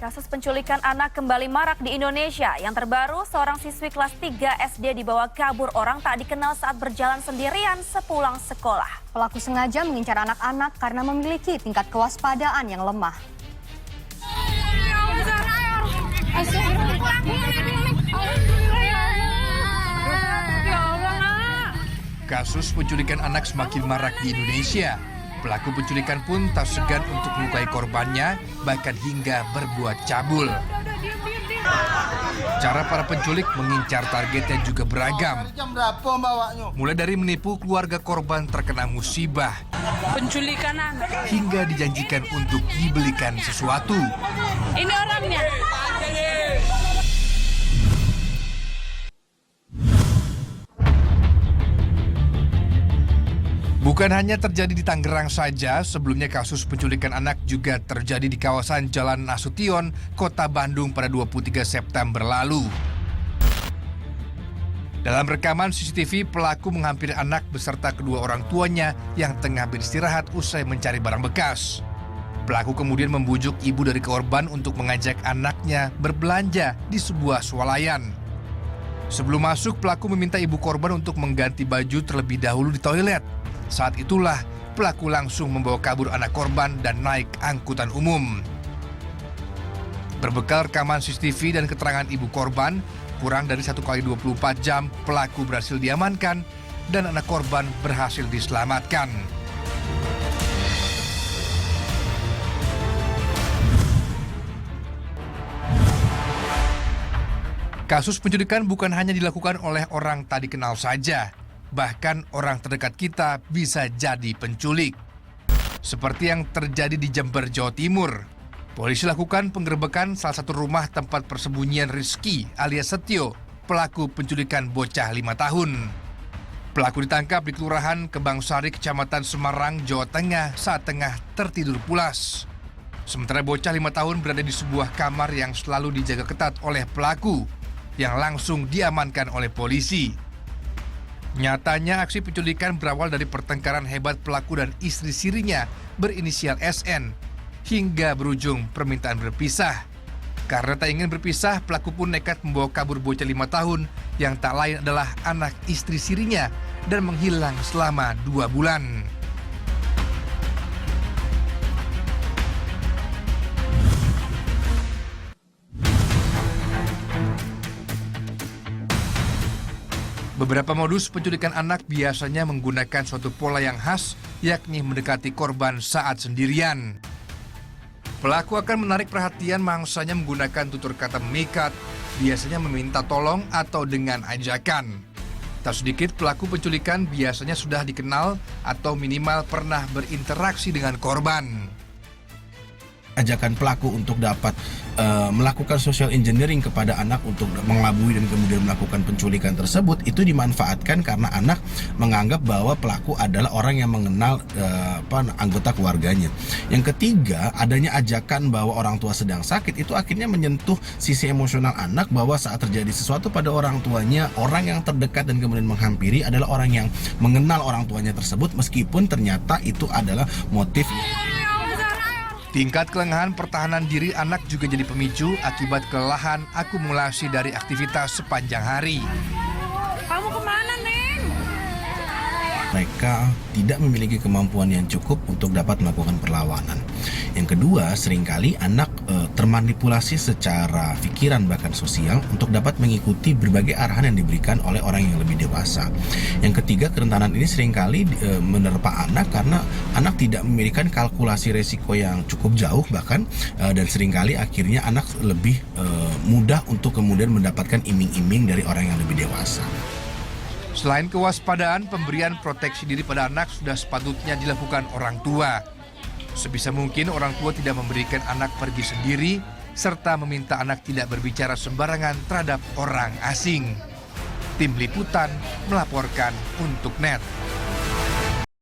Kasus penculikan anak kembali marak di Indonesia. Yang terbaru, seorang siswi kelas 3 SD dibawa kabur orang tak dikenal saat berjalan sendirian sepulang sekolah. Pelaku sengaja mengincar anak-anak karena memiliki tingkat kewaspadaan yang lemah. Kasus penculikan anak semakin marak di Indonesia. Pelaku penculikan pun tak segan untuk melukai korbannya, bahkan hingga berbuat cabul. Cara para penculik mengincar targetnya juga beragam. Mulai dari menipu keluarga korban terkena musibah, penculikan anak, hingga dijanjikan untuk dibelikan sesuatu. ini orangnya. Bukan hanya terjadi di Tangerang saja, sebelumnya kasus penculikan anak juga terjadi di kawasan Jalan Nasution, Kota Bandung pada 23 September lalu. Dalam rekaman CCTV, pelaku menghampiri anak beserta kedua orang tuanya yang tengah beristirahat usai mencari barang bekas. Pelaku kemudian membujuk ibu dari korban untuk mengajak anaknya berbelanja di sebuah swalayan. Sebelum masuk, pelaku meminta ibu korban untuk mengganti baju terlebih dahulu di toilet. Saat itulah pelaku langsung membawa kabur anak korban dan naik angkutan umum. Berbekal rekaman CCTV dan keterangan ibu korban, kurang dari 1 kali 24 jam pelaku berhasil diamankan dan anak korban berhasil diselamatkan. Kasus penculikan bukan hanya dilakukan oleh orang tak dikenal saja. Bahkan orang terdekat kita bisa jadi penculik. Seperti yang terjadi di Jember, Jawa Timur. Polisi lakukan penggerebekan salah satu rumah tempat persembunyian Rizky alias Setio, pelaku penculikan bocah 5 tahun. Pelaku ditangkap di Kelurahan Kebangsari, Kecamatan Semarang, Jawa Tengah saat tengah tertidur pulas. Sementara bocah 5 tahun berada di sebuah kamar yang selalu dijaga ketat oleh pelaku, yang langsung diamankan oleh polisi. Nyatanya aksi penculikan berawal dari pertengkaran hebat pelaku dan istri sirinya berinisial SN hingga berujung permintaan berpisah. Karena tak ingin berpisah, pelaku pun nekat membawa kabur bocah 5 tahun yang tak lain adalah anak istri sirinya dan menghilang selama 2 bulan. Beberapa modus penculikan anak biasanya menggunakan suatu pola yang khas, yakni mendekati korban saat sendirian. Pelaku akan menarik perhatian mangsanya menggunakan tutur kata memikat, biasanya meminta tolong atau dengan ajakan. Tak sedikit pelaku penculikan biasanya sudah dikenal atau minimal pernah berinteraksi dengan korban. Ajakan pelaku untuk dapat melakukan social engineering kepada anak untuk mengelabui dan kemudian melakukan penculikan tersebut itu dimanfaatkan karena anak menganggap bahwa pelaku adalah orang yang mengenal anggota keluarganya. Yang ketiga, adanya ajakan bahwa orang tua sedang sakit itu akhirnya menyentuh sisi emosional anak bahwa saat terjadi sesuatu pada orang tuanya, orang yang terdekat dan kemudian menghampiri adalah orang yang mengenal orang tuanya tersebut meskipun ternyata itu adalah motif. Tingkat kelengahan pertahanan diri anak juga jadi pemicu akibat kelelahan akumulasi dari aktivitas sepanjang hari. Kamu kemana, Neng? Mereka tidak memiliki kemampuan yang cukup untuk dapat melakukan perlawanan. Yang kedua, seringkali anak termanipulasi secara pikiran bahkan sosial untuk dapat mengikuti berbagai arahan yang diberikan oleh orang yang lebih dewasa. Yang ketiga, kerentanan ini seringkali menerpa anak karena anak tidak memiliki kalkulasi resiko yang cukup jauh bahkan dan seringkali akhirnya anak lebih mudah untuk kemudian mendapatkan iming-iming dari orang yang lebih dewasa. Selain kewaspadaan, pemberian proteksi diri pada anak sudah sepatutnya dilakukan orang tua. Sebisa mungkin orang tua tidak memberikan anak pergi sendiri, serta meminta anak tidak berbicara sembarangan terhadap orang asing. Tim Liputan melaporkan untuk NET.